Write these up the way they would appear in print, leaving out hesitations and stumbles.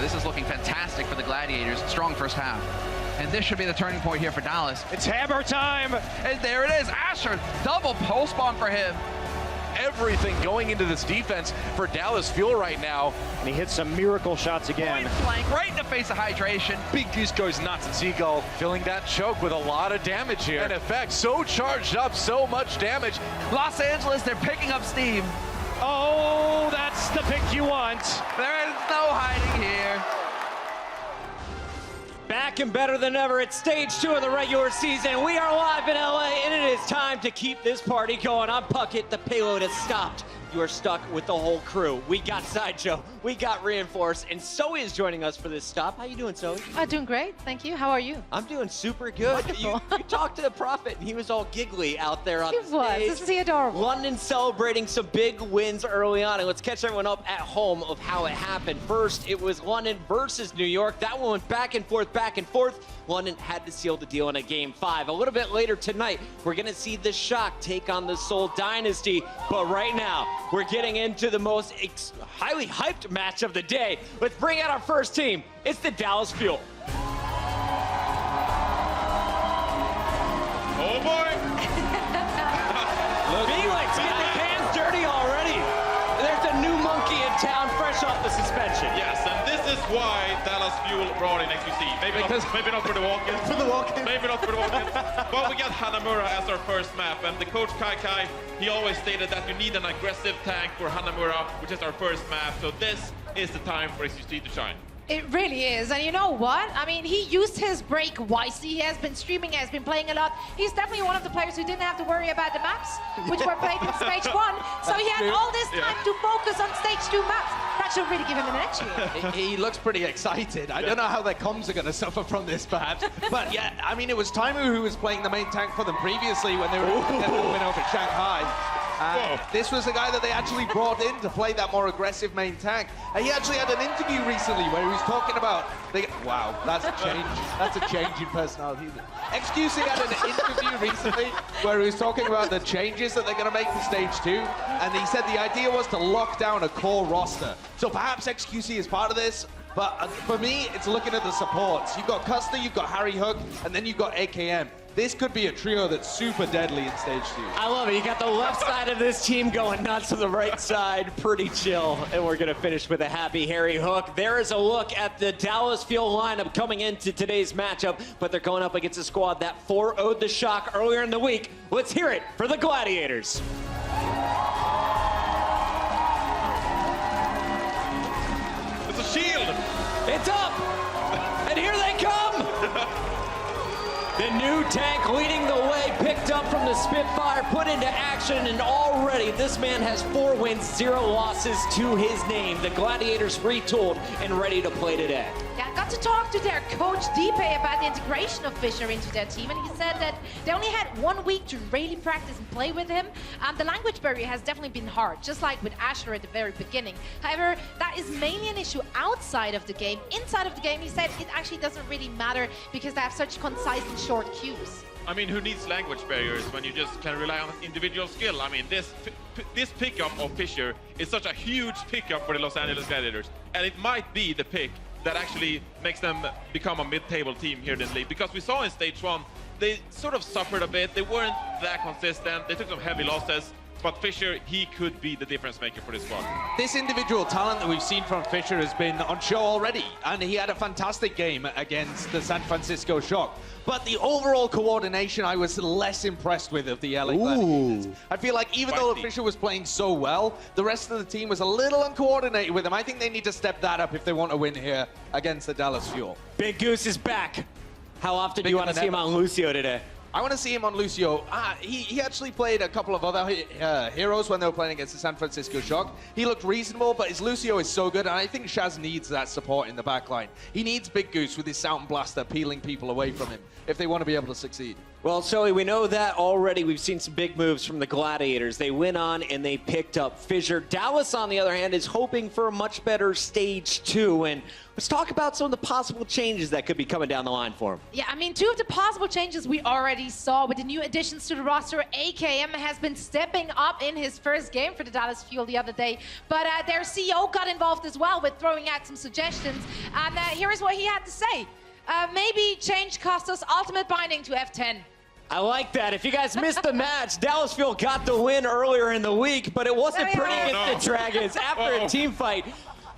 This is looking fantastic for the Gladiators. Strong first half. And this should be the turning point here for Dallas. It's hammer time! And there it is, Asher, double post bomb for him. Everything going into this defense for Dallas Fuel right now. And he hits some miracle shots again. Point blank, right in the face of hydration. Big Goose goes nuts. Seagull filling that choke with a lot of damage here. In effect, so charged up, so much damage. Los Angeles, they're picking up steam. Oh, that's the pick you want. There is no hiding here. Back and better than ever. It's stage 2 of the regular season. We are live in LA, and it is time to keep this party going. I'm Puckett. The payload has stopped. You are stuck with the whole crew. We got Sideshow, we got Reinforce, and Zoe is joining us for this stop. How you doing, Zoe? Doing great, thank you. How are you? I'm doing super good. You talked to the Prophet, and he was all giggly out there on the stage. He was. Isn't he adorable? London celebrating some big wins early on, and let's catch everyone up at home of how it happened. First, it was London versus New York. That one went back and forth, back and forth. London had to seal the deal in a Game 5. A little bit later tonight, we're going to see the Shock take on the Seoul Dynasty. But right now, we're getting into the most highly hyped match of the day. Let's bring out our first team. It's the Dallas Fuel. Oh boy! Felix, get the hands dirty already. There's a new monkey in town, fresh off the suspension. Yes, and this is why Dallas Fuel brought in XQC. Maybe not for the walk-in. For the walk-in. Maybe not for the walk-in. But we got Hanamura as our first map, and the coach Kai, he always stated that you need an aggressive tank for Hanamura, which is our first map. So this is the time for XQC to shine. It really is, and you know what? I mean, he used his break wisely. He has been streaming, he has been playing a lot. He's definitely one of the players who didn't have to worry about the maps, which were played in stage 1. So he had all this time to focus on stage 2 maps. That should really give him an edge here. He looks pretty excited. I don't know how their comms are going to suffer from this, perhaps. But yeah, I mean, it was Taimu who was playing the main tank for them previously when they were able to get the win over Shanghai. This was the guy that they actually brought in to play that more aggressive main tank. He actually had an interview recently where he was talking about... Wow, that's a change. That's a change in personality. XQC had an interview recently where he was talking about the changes that they're going to make for stage 2. And he said the idea was to lock down a core roster. So perhaps XQC is part of this. But for me, it's looking at the supports. You've got Custer, you've got Harry Hook, and then you've got AKM. This could be a trio that's super deadly in stage 2. I love it. You got the left side of this team going nuts on the right side. Pretty chill. And we're going to finish with a happy Harry Hook. There is a look at the Dallas Fuel lineup coming into today's matchup, but they're going up against a squad that 4-0'd the Shock earlier in the week. Let's hear it for the Gladiators. It's a shield! It's up! And here they come! The new tank leading the way, picked up from the Spitfire, put into action, and already this man has 4 wins, 0 losses to his name. The Gladiators retooled and ready to play today. Yeah, I got to talk to their coach, Deepe, about the integration of Fissure into their team, and he said that they only had 1 week to really practice and play with him. The language barrier has definitely been hard, just like with Asher at the very beginning. However, that is mainly an issue outside of the game. Inside of the game, he said it actually doesn't really matter because they have such concise and short cues. I mean, who needs language barriers when you just can rely on individual skill? I mean, this pickup of Fissure is such a huge pickup for the Los Angeles Gladiators, and it might be the pick that actually makes them become a mid-table team here in this league. Because we saw in stage 1, they sort of suffered a bit. They weren't that consistent. They took some heavy losses. But Fissure, he could be the difference maker for this squad. This individual talent that we've seen from Fissure has been on show already, and he had a fantastic game against the San Francisco Shock. But the overall coordination, I was less impressed with of the LA Gladiators. I feel like even though Fissure was playing so well, the rest of the team was a little uncoordinated with him. I think they need to step that up if they want to win here against the Dallas Fuel. Big Goose is back. How often do you want to see him on Lucio today? I want to see him on Lucio. He actually played a couple of other heroes when they were playing against the San Francisco Shock. He looked reasonable, but his Lucio is so good, and I think Shaz needs that support in the backline. He needs Big Goose with his Sound Blaster peeling people away from him if they want to be able to succeed. Well, Zoe, we know that already. We've seen some big moves from the Gladiators. They went on and they picked up Fissure. Dallas, on the other hand, is hoping for a much better stage 2. And let's talk about some of the possible changes that could be coming down the line for them. Yeah, I mean, 2 of the possible changes we already saw with the new additions to the roster. AKM has been stepping up in his first game for the Dallas Fuel the other day, but their CEO got involved as well with throwing out some suggestions. And here is what he had to say. Maybe change cost us ultimate binding to F10. I like that. If you guys missed the match, Dallas Fuel got the win earlier in the week, but it wasn't pretty against the Dragons. After a team fight,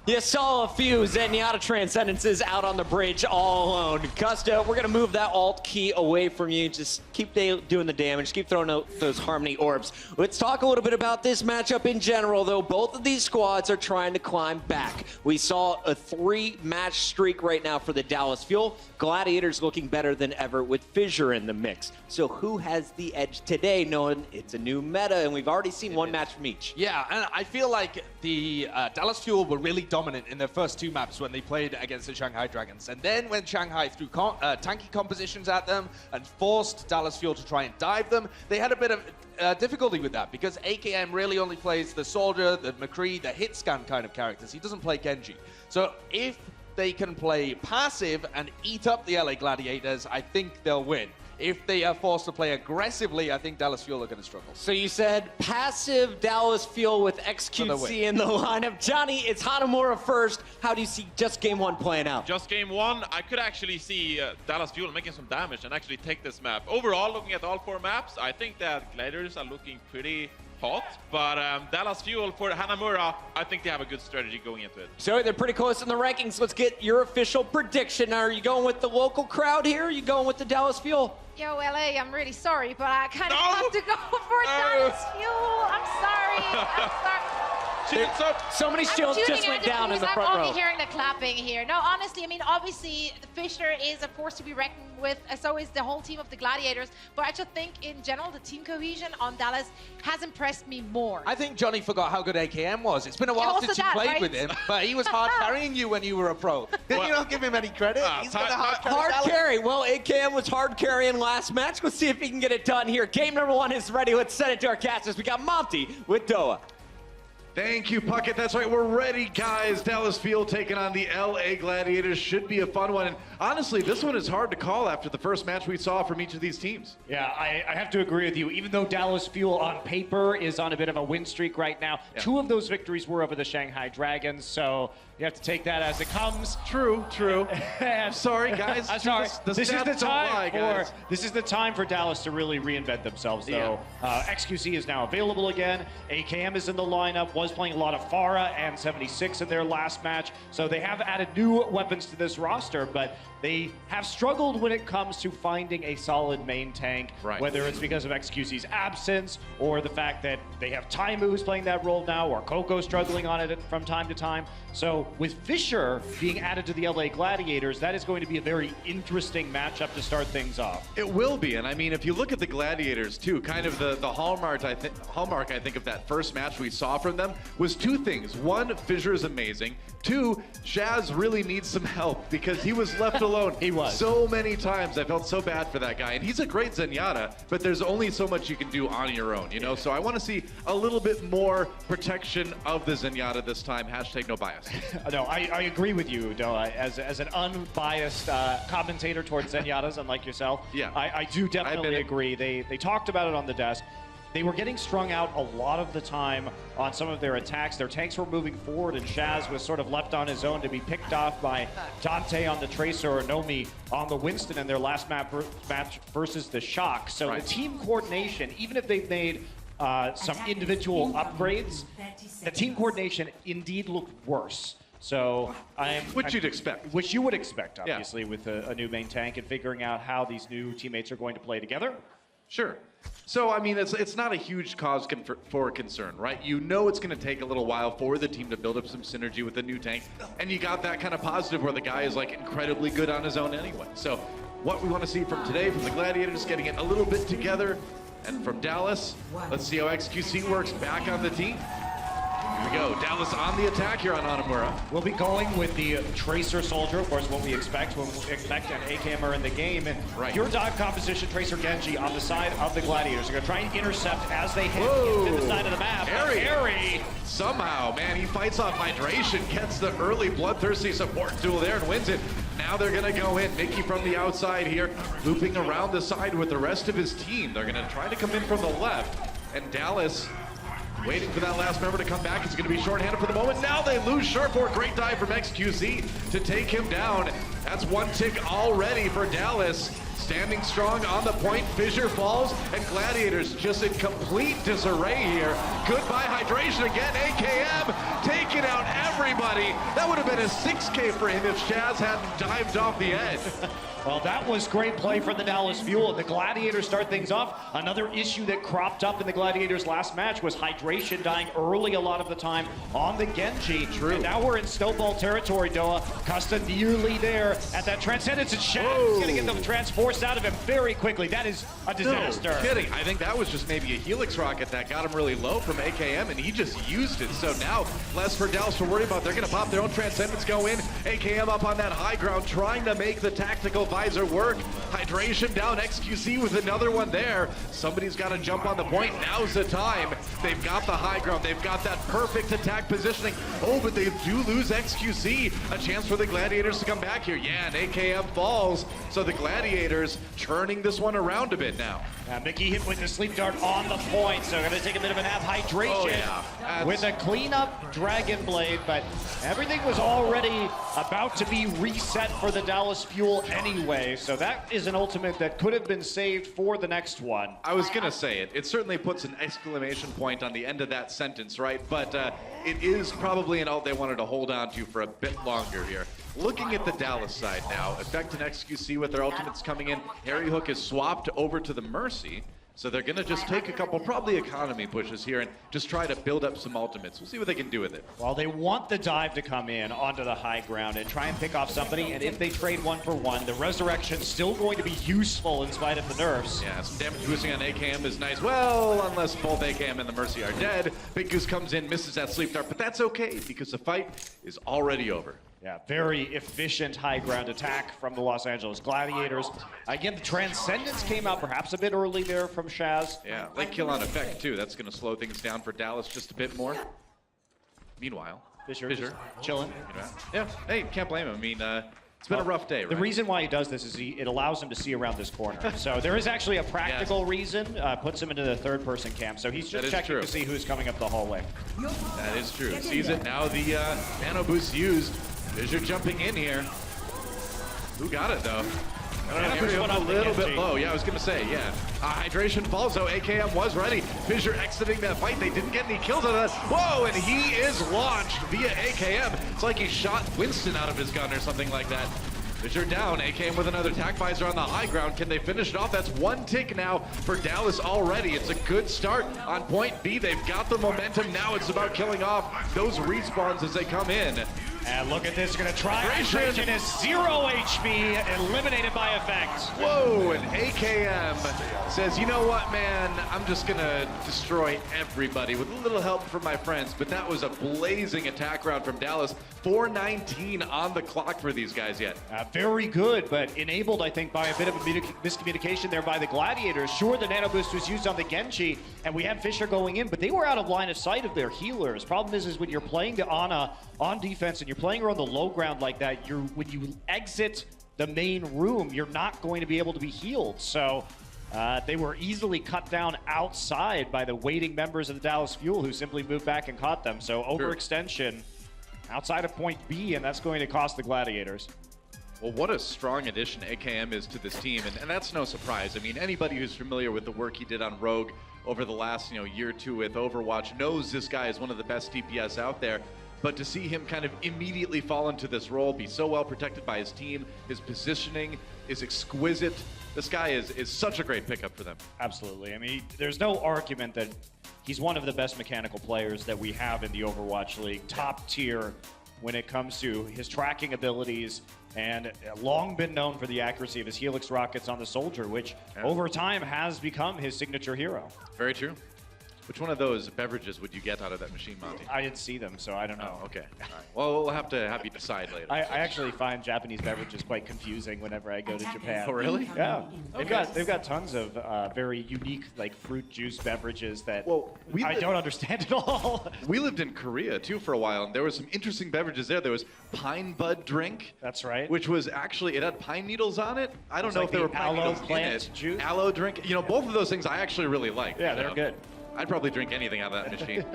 you saw a few Zenyatta Transcendences out on the bridge all alone. Gusto, we're going to move that alt key away from you. Just keep doing the damage. Keep throwing out those Harmony Orbs. Let's talk a little bit about this matchup in general, though. Both of these squads are trying to climb back. We saw a 3-match streak right now for the Dallas Fuel. Gladiators looking better than ever with Fissure in the mix. So who has the edge today, knowing it's a new meta, and we've already seen one match from each? Yeah, and I feel like the Dallas Fuel were really dominant in their first 2 maps when they played against the Shanghai Dragons. And then when Shanghai threw tanky compositions at them and forced Dallas Fuel to try and dive them, they had a bit of difficulty with that because AKM really only plays the Soldier, the McCree, the hit scan kind of characters. He doesn't play Genji. So if they can play passive and eat up the LA Gladiators, I think they'll win. If they are forced to play aggressively, I think Dallas Fuel are going to struggle. So you said passive Dallas Fuel with XQC in the lineup. Johnny, it's Hanamura first. How do you see just game 1 playing out? Just game 1, I could actually see Dallas Fuel making some damage and actually take this map. Overall, looking at all 4 maps, I think that Gladiators are looking pretty hot, but Dallas Fuel for Hanamura, I think they have a good strategy going into it. So they're pretty close in the rankings. Let's get your official prediction. Are you going with the local crowd here? Or are you going with the Dallas Fuel? Yo, LA, I'm really sorry, but I kind of have to go for Dallas Fuel. I'm sorry. I'm sorry. So many shields just went down in the front row. I'm only hearing the clapping here. No, honestly, I mean, obviously, Fissure is a force to be reckoned with, so is the whole team of the Gladiators. But I just think, in general, the team cohesion on Dallas has impressed me more. I think Johnny forgot how good AKM was. It's been a while since you played with him, but he was hard carrying you when you were a pro. Did you not give him any credit? He's got a hard carry. Well, AKM was hard carrying last match. Let's see if he can get it done here. Game number 1 is ready. Let's send it to our casters. We got Monty with Doa. Thank you, Puckett. That's right, we're ready, guys. Dallas Field taking on the LA Gladiators. Should be a fun one. And honestly, this one is hard to call after the first match we saw from each of these teams. Yeah, I have to agree with you. Even though Dallas Fuel on paper is on a bit of a win streak right now, 2 of those victories were over the Shanghai Dragons, so you have to take that as it comes. True. I'm sorry, guys. I'm sorry. This is the time for Dallas to really reinvent themselves, though. XQC is now available again. AKM is in the lineup. Was playing a lot of Pharah and 76 in their last match, so they have added new weapons to this roster, but they have struggled when it comes to finding a solid main tank, whether it's because of XQC's absence or the fact that they have Taimu who's playing that role now, or Coco struggling on it from time to time. So with Fissure being added to the LA Gladiators, that is going to be a very interesting matchup to start things off. It will be, and I mean, if you look at the Gladiators too, kind of the hallmark I think of that first match we saw from them was 2 things. 1, Fissure is amazing. 2, Shaz really needs some help because he was left alone. He was. So many times. I felt so bad for that guy. And he's a great Zenyatta, but there's only so much you can do on your own, you know? So I want to see a little bit more protection of the Zenyatta this time. # no bias. No, I agree with you, Doa. As an unbiased commentator towards Zenyatta's, unlike yourself, I do definitely agree. They talked about it on the desk. They were getting strung out a lot of the time on some of their attacks. Their tanks were moving forward, and Shaz was sort of left on his own to be picked off by Dante on the Tracer or Nomi on the Winston in their last match versus the Shock. So the team coordination, even if they've made some individual upgrades, the team coordination indeed looked worse. So Which you'd expect. Which you would expect, obviously, with a new main tank and figuring out how these new teammates are going to play together. Sure. So, I mean, it's not a huge cause for concern, right? You know it's going to take a little while for the team to build up some synergy with the new tank, and you got that kind of positive where the guy is, like, incredibly good on his own anyway. So, what we want to see from today, from the Gladiators, getting it a little bit together, and from Dallas, let's see how XQC works back on the team. Here we go. Dallas on the attack here on Onimura. We'll be going with the Tracer Soldier, of course, what we expect when we expect an AKMer in the game. And your dive composition, Tracer Genji, on the side of the Gladiators. They're going to try and intercept as they hit into the side of the map. Harry! Somehow, man, he fights off hydration, gets the early bloodthirsty support duel there and wins it. Now they're going to go in. Mickey from the outside here, looping around the side with the rest of his team. They're going to try to come in from the left. And Dallas waiting for that last member to come back. It's going to be shorthanded for the moment. Now they lose Sharport. Great dive from XQC to take him down. That's one tick already for Dallas. Standing strong on the point, Fissure falls, and Gladiators just in complete disarray here. Goodbye hydration again, AKM taking out everybody. That would have been a 6K for him if Shaz hadn't dived off the edge. Well, that was great play for the Dallas Fuel. The Gladiators start things off. Another issue that cropped up in the Gladiators' last match was hydration dying early a lot of the time on the Genji. True. And now we're in snowball territory, Doa. Custa nearly there at that Transcendence, and Shaz is going to get the Transforce out of him very quickly. That is a disaster. No kidding. I think that was just maybe a Helix rocket that got him really low from AKM, and he just used it. So now less for Dallas to worry about. They're going to pop their own Transcendence, go in. AKM up on that high ground, trying to make the tactical visor work. Hydration down, XQC with another one there. Somebody's got to jump on the point. Now's the time. They've got the high ground. They've got that perfect attack positioning. Oh, but they do lose XQC. A chance for the Gladiators to come back here. Yeah, and AKM falls. So the Gladiators turning this one around a bit now. Mickey hit with the sleep dart on the point, so going to take a bit of a nap. Hydration with a cleanup Dragon Blade, but everything was already about to be reset for the Dallas Fuel anyway, so that is an ultimate that could have been saved for the next one. I was gonna say it. It certainly puts an exclamation point on the end of that sentence, right? But it is probably an ult they wanted to hold on to for a bit longer here. Looking at the Dallas side now, Effect and XQC with their ultimates coming in. Harry Hook is swapped over to the Mercy. So they're going to just take a couple, probably economy pushes here and just try to build up some ultimates. We'll see what they can do with it. Well, they want the dive to come in onto the high ground and try and pick off somebody, and if they trade 1-for-1, the Resurrection's still going to be useful in spite of the nerfs. Yeah, some damage boosting on AKM is nice. Well, unless both AKM and the Mercy are dead. Big Goose comes in, misses that sleep dart, but that's okay because the fight is already over. Yeah, very efficient high ground attack from the Los Angeles Gladiators. Again, the Transcendence came out perhaps a bit early there from Shaz. Yeah, late kill on Effect too. That's going to slow things down for Dallas just a bit more. Meanwhile, Fissure chilling. Yeah, hey, can't blame him. I mean, it's been a rough day, right? The reason why he does this is it allows him to see around this corner. So there is actually a practical reason, puts him into the third-person camp. So he's just checking to see who's coming up the hallway. That is true. Sees it now. The nano boost used. Fissure jumping in here. Who got it though? I don't know. A little bit low. Yeah, I was gonna say. Yeah. Hydration falls though. AKM was ready. Fissure exiting that fight. They didn't get any kills out of that. Whoa! And he is launched via AKM. It's like he shot Winston out of his gun or something like that. Fissure down. AKM with another attack visor on the high ground. Can they finish it off? That's one tick now for Dallas already. It's a good start on point B. They've got the momentum. Now it's about killing off those respawns as they come in. And look at this, gonna try. Hydration is 0 HP, eliminated by Effect. Whoa, and AKM says, you know what, man, I'm just gonna destroy everybody with a little help from my friends, but that was a blazing attack round from Dallas. 4:19 on the clock for these guys yet. Very good, but enabled, I think, by a bit of a miscommunication there by the Gladiators. Sure, the Nano Boost was used on the Genji, and we had Fissure going in, but they were out of line of sight of their healers. Problem is when you're playing the Ana on defense and you're playing her on the low ground like that, when you exit the main room, you're not going to be able to be healed. So they were easily cut down outside by the waiting members of the Dallas Fuel who simply moved back and caught them. So overextension outside of point B, and that's going to cost the Gladiators. Well, what a strong addition AKM is to this team, and that's no surprise. I mean, anybody who's familiar with the work he did on Rogue over the last year or two with Overwatch knows this guy is one of the best DPS out there. But to see him kind of immediately fall into this role, be so well protected by his team, his positioning is exquisite. This guy is such a great pickup for them. Absolutely. I mean, there's no argument that he's one of the best mechanical players that we have in the Overwatch League. Top tier when it comes to his tracking abilities, and long been known for the accuracy of his Helix rockets on the Soldier, which over time has become his signature hero. Very true. Which one of those beverages would you get out of that machine, Monty? I didn't see them, so I don't know. Oh, okay. All right. Well, we'll have to have you decide later. I actually find Japanese beverages quite confusing whenever I go to Japan. Oh, really? Yeah. They've got tons of very unique like fruit juice beverages that I don't understand at all. We lived in Korea too for a while, and there was some interesting beverages there. There was pine bud drink. That's right. Which was actually, it had pine needles on it. I don't know like if there were the pine aloe needles in plant it. juice? Aloe drink. You know, both of those things I actually really like. Yeah, they're good. I'd probably drink anything out of that machine.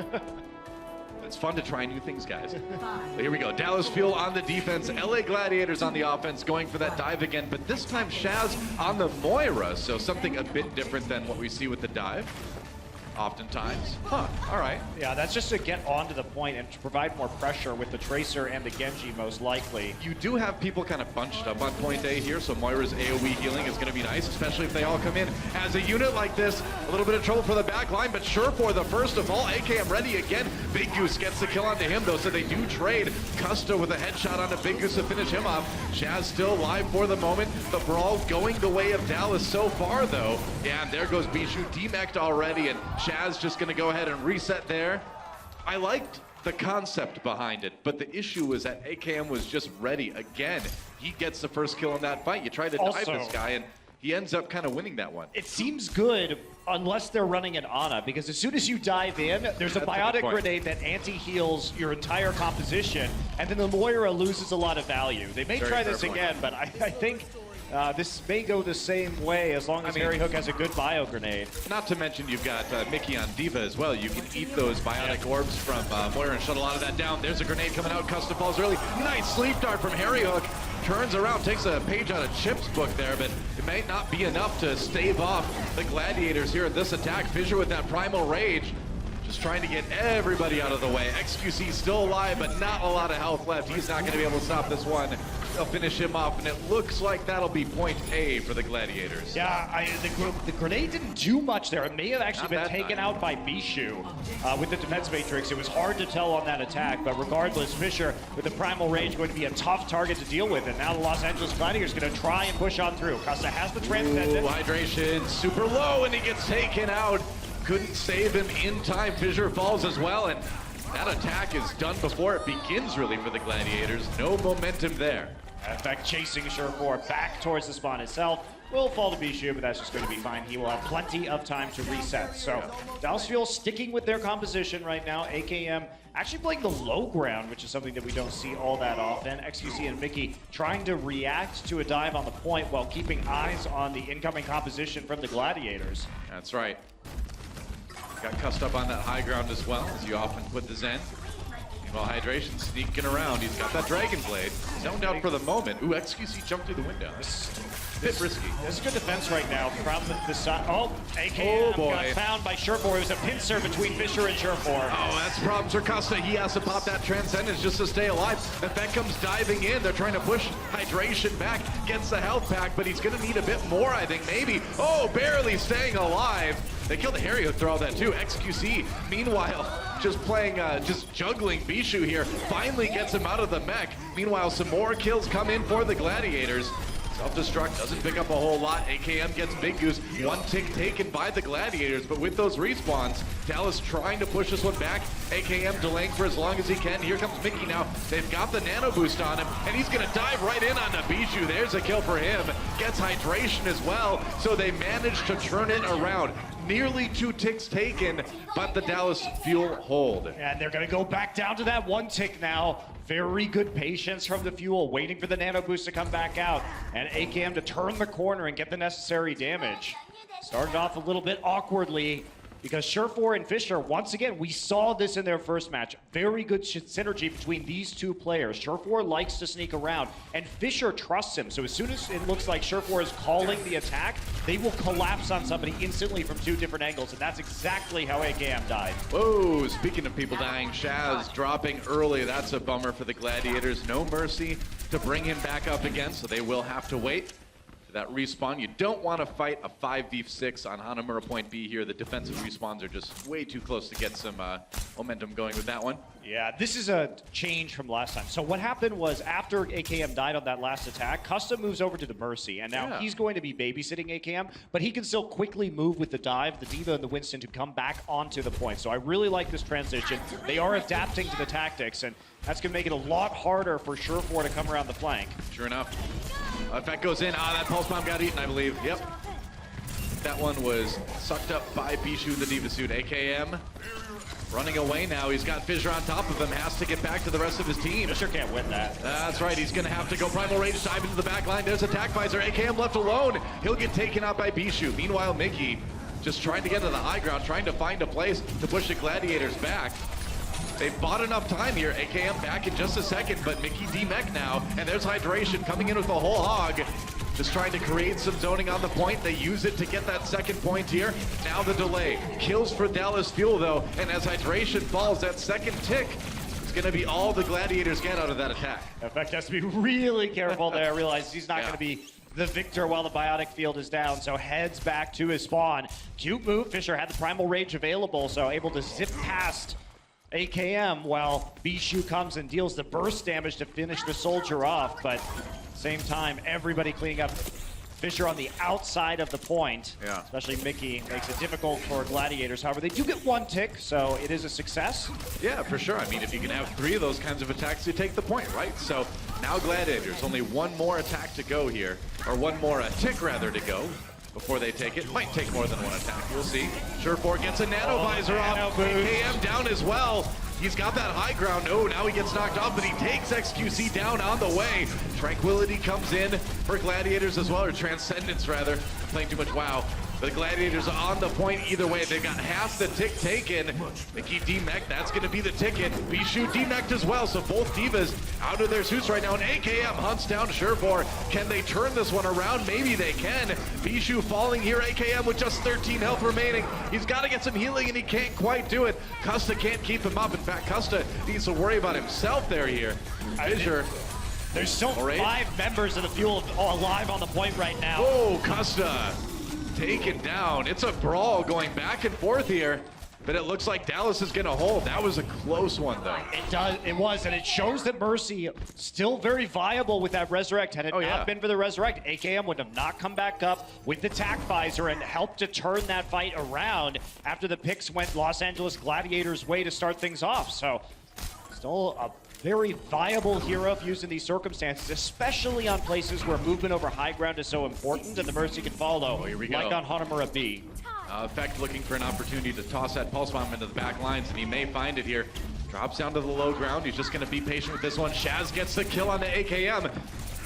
It's fun to try new things, guys. But here we go. Dallas Fuel on the defense. LA Gladiators on the offense, going for that dive again. But this time, Shaz on the Moira. So something a bit different than what we see with the dive. Oftentimes. Huh, all right. Yeah, that's just to get onto the point and to provide more pressure with the Tracer and the Genji most likely. You do have people kind of bunched up on point A here, so Moira's AoE healing is going to be nice, especially if they all come in as a unit like this. A little bit of trouble for the back line, but sure for the first of all, AKM ready again. Big Goose gets the kill onto him, though, so they do trade. Custa with a headshot onto Big Goose to finish him off. Shaz still live for the moment. The brawl going the way of Dallas so far, though. Yeah, and there goes Bijou, demeched already, and Shaz just going to go ahead and reset there. I liked the concept behind it, but the issue was that AKM was just ready again. He gets the first kill in that fight. You try to dive this guy, and he ends up kind of winning that one. It seems good unless they're running an Ana, because as soon as you dive in, there's a biotic grenade that anti-heals your entire composition, and then the Moira loses a lot of value. They may try this again, but I think this may go the same way as long as Harry Hook has a good bio grenade. Not to mention you've got Mickey on Diva as well. You can eat those biotic orbs from Moira and shut a lot of that down. There's a grenade coming out. Custa falls early. Nice sleep dart from Harry Hook. Turns around, takes a page out of Chip's book there, but it may not be enough to stave off the Gladiators here at this attack. Fissure with that primal rage. Just trying to get everybody out of the way. XQC still alive, but not a lot of health left. He's not going to be able to stop this one. They'll finish him off, and it looks like that'll be point A for the Gladiators. Yeah, the grenade didn't do much there. It may have actually been taken out by Bijou with the defense matrix. It was hard to tell on that attack, but regardless, Fissure with the primal rage going to be a tough target to deal with, and now the Los Angeles Gladiators going to try and push on through. Custa has the transcendent. Hydration super low, and he gets taken out. Couldn't save him in time. Fissure falls as well, and that attack is done before it begins, really, for the Gladiators. No momentum there. In fact, chasing Surefour back towards the spawn itself. Will fall to Bijou, but that's just going to be fine. He will have plenty of time to reset. So, Dallas Fuel sticking with their composition right now. AKM actually playing the low ground, which is something that we don't see all that often. XQC and Mickey trying to react to a dive on the point while keeping eyes on the incoming composition from the Gladiators. That's right. Got cussed up on that high ground as well, as you often put the Zen. Meanwhile, Hydration sneaking around. He's got that Dragon Blade. Zoned out for the moment. Ooh, XQC jumped through the window. Bit risky. This is good defense right now from the side. Oh, AKM got found by Surefour. It was a pincer between Fissure and Surefour. Oh, that's problems for Custa. He has to pop that Transcendence just to stay alive. If that comes diving in, they're trying to push Hydration back. Gets the health pack, but he's going to need a bit more, I think, maybe. Oh, barely staying alive. They killed the Harry Hook through all that, too. XQC, meanwhile, just playing, just juggling Bijou here. Finally gets him out of the mech. Meanwhile, some more kills come in for the Gladiators. Self-destruct doesn't pick up a whole lot. AKM gets Big Goose. One tick taken by the Gladiators, but with those respawns, Dallas trying to push this one back. AKM delaying for as long as he can. Here comes Mickey now. They've got the nano boost on him, and he's going to dive right in onto Bijou. There's a kill for him. Gets Hydration as well, so they managed to turn it around. Nearly 2 ticks taken, but the Dallas Fuel hold. And they're going to go back down to that 1 tick now. Very good patience from the Fuel, waiting for the nano boost to come back out. And AKM to turn the corner and get the necessary damage. Started off a little bit awkwardly, because Surefour and Fissure, once again, we saw this in their first match. Very good synergy between these two players. Surefour likes to sneak around, and Fissure trusts him. So as soon as it looks like Surefour is calling the attack, they will collapse on somebody instantly from 2 different angles, and that's exactly how AKM died. Whoa, speaking of people dying, Shaz dropping early. That's a bummer for the Gladiators. No mercy to bring him back up again, so they will have to wait. to that respawn. You don't want to fight a 5v6 on Hanamura point B here. The defensive respawns are just way too close to get some momentum going with that one. Yeah, this is a change from last time. So what happened was after AKM died on that last attack, Custom moves over to the Mercy, and now he's going to be babysitting AKM, but he can still quickly move with the dive, the Diva, and the Winston to come back onto the point. So I really like this transition. They are adapting to the tactics, and that's going to make it a lot harder for Surefour to come around the flank. Sure enough. Effect goes in. That pulse bomb got eaten, I believe. Yep. That one was sucked up by Bishu, the Diva suit. AKM running away now. He's got Fissure on top of him. Has to get back to the rest of his team. Fissure can't win that. That's right. He's going to have to go Primal Rage, dive into the back line. There's Attack Visor. AKM left alone. He'll get taken out by Bishu. Meanwhile, Mickey just trying to get to the high ground, trying to find a place to push the Gladiators back. They've bought enough time here. AKM back in just a second, but Mickey D-Mech now. And there's Hydration coming in with the whole hog. Just trying to create some zoning on the point. They use it to get that second point here. Now the delay. Kills for Dallas Fuel though. And as Hydration falls, that second tick is going to be all the Gladiators get out of that attack. Effect has to be really careful there. Realize he's not going to be the victor while the Biotic Field is down. So heads back to his spawn. Cute move. Fissure had the Primal Rage available, so able to zip past AKM while Bishu comes and deals the burst damage to finish the soldier off. But same time, everybody cleaning up. Fissure on the outside of the point, especially Mickey, makes it difficult for Gladiators. However, they do get one tick, so it is a success. Yeah, for sure. I mean, if you can have 3 of those kinds of attacks, you take the point, right? So now Gladiators, only one more attack to go here, or one more tick rather to go before they take it. Might take more than one attack. We'll see. Surefour gets a Nano Visor off. AKM down as well. He's got that high ground. Oh, now he gets knocked off, but he takes XQC down on the way. Tranquility comes in for Gladiators as well, or Transcendence rather. I'm playing too much WoW. The Gladiators are on the point either way. They've got half the tick taken. Mickey D-Mech, that's going to be the ticket. Bishu D-Mech as well, so both Divas out of their suits right now. And AKM hunts down Surefour. Can they turn this one around? Maybe they can. Bishu falling here. AKM with just 13 health remaining. He's got to get some healing, and he can't quite do it. Custa can't keep him up. In fact, Custa needs to worry about himself there here. Fissure. There's still 5 members of the Fuel alive on the point right now. Oh, Custa taken down. It's a brawl going back and forth here, but it looks like Dallas is going to hold. That was a close one, though. It was, and it shows that Mercy still very viable with that Resurrect. Had it not been for the Resurrect, AKM would have not come back up with the Attack Visor and helped to turn that fight around after the picks went Los Angeles Gladiators' way to start things off. So, still a very viable hero if used in these circumstances, especially on places where movement over high ground is so important and the Mercy can follow, like on Hanamura B. Effect looking for an opportunity to toss that Pulse Bomb into the back lines, and he may find it here. Drops down to the low ground. He's just going to be patient with this one. Shaz gets the kill on the AKM.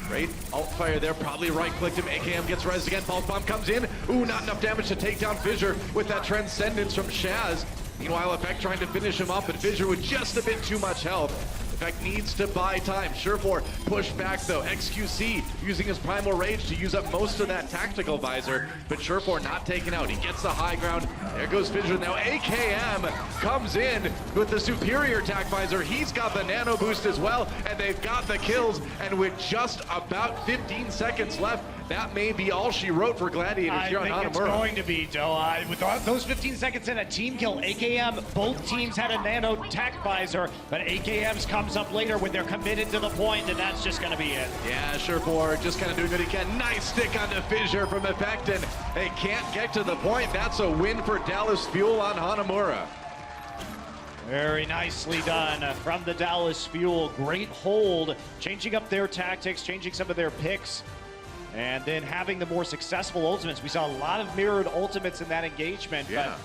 Great alt fire there, probably right-clicked him. AKM gets res again. Pulse Bomb comes in. Ooh, not enough damage to take down Fissure with that Transcendence from Shaz. Meanwhile, Effect trying to finish him up, and Fissure with just a bit too much health. Effect needs to buy time. Surefour push back though. XQC using his Primal Rage to use up most of that tactical visor, but Surefour not taken out. He gets the high ground. There goes Fissure. Now AKM comes in with the superior attack visor. He's got the nano boost as well, and they've got the kills. And with just about 15 seconds left, that may be all she wrote for Gladiators here on Hanamura. I think it's going to be, Doe. With those 15 seconds in a team kill, AKM, both teams had a nano attack visor, but AKM's comes up later when they're committed to the point, and that's just going to be it. Yeah, Surefour just kind of doing what he can. Nice stick onto Fissure from Effect, and they can't get to the point. That's a win for Dallas Fuel on Hanamura. Very nicely done from the Dallas Fuel. Great hold, changing up their tactics, changing some of their picks, and then having the more successful ultimates. We saw a lot of mirrored ultimates in that engagement, but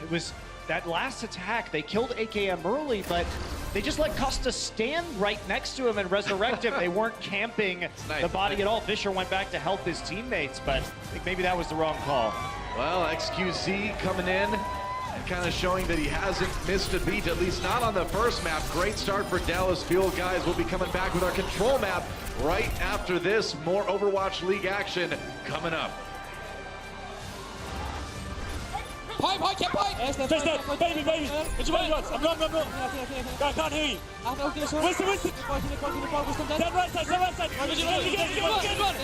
it was that last attack. They killed AKM early, but they just let Custa stand right next to him and resurrect him. They weren't camping the body at all. Fissure went back to help his teammates, but I think maybe that was the wrong call. Well, XQC coming in and kind of showing that he hasn't missed a beat, at least not on the first map. Great start for Dallas Fuel, guys. We'll be coming back with our control map right after this. More Overwatch League action coming up. Pipe, get pipe! Baby! It's your I'm not. I can't hear you. Winston! Stand right side!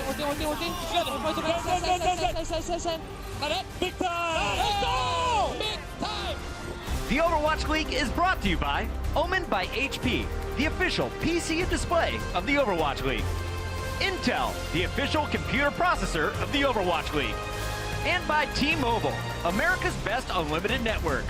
Working. Big time! Let's go! Big time! The Overwatch League is brought to you by Omen by HP, the official PC and display of the Overwatch League. Intel, the official computer processor of the Overwatch League. And by T-Mobile, America's best unlimited network.